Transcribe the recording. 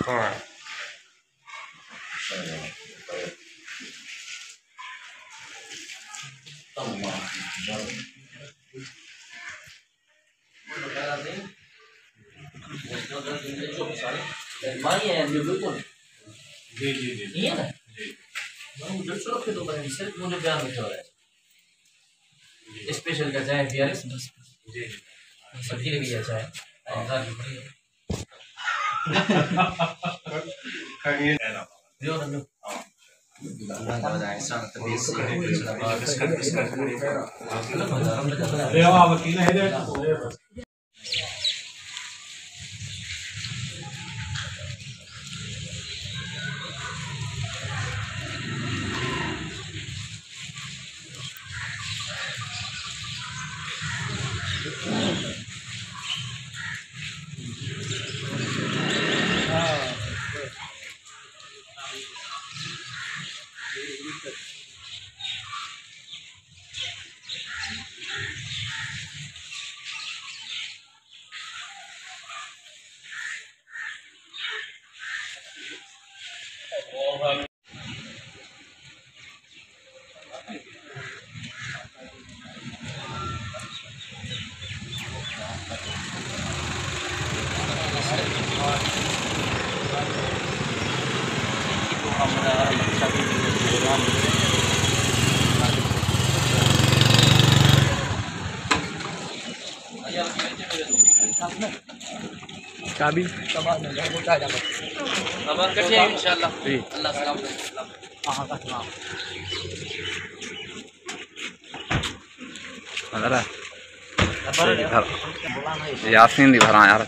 हाँ जी जी जी ये ना मुझे छोड़ के दो भाई सिर्फ मुझे ध्यान में छोड़ है स्पेशल का चाय पिया जी सब्जी भी अच्छा है हजार की पड़ी करिए जो ना काबिल इंशाल्लाह अल्लाह सलाम यासीन दी भरा यार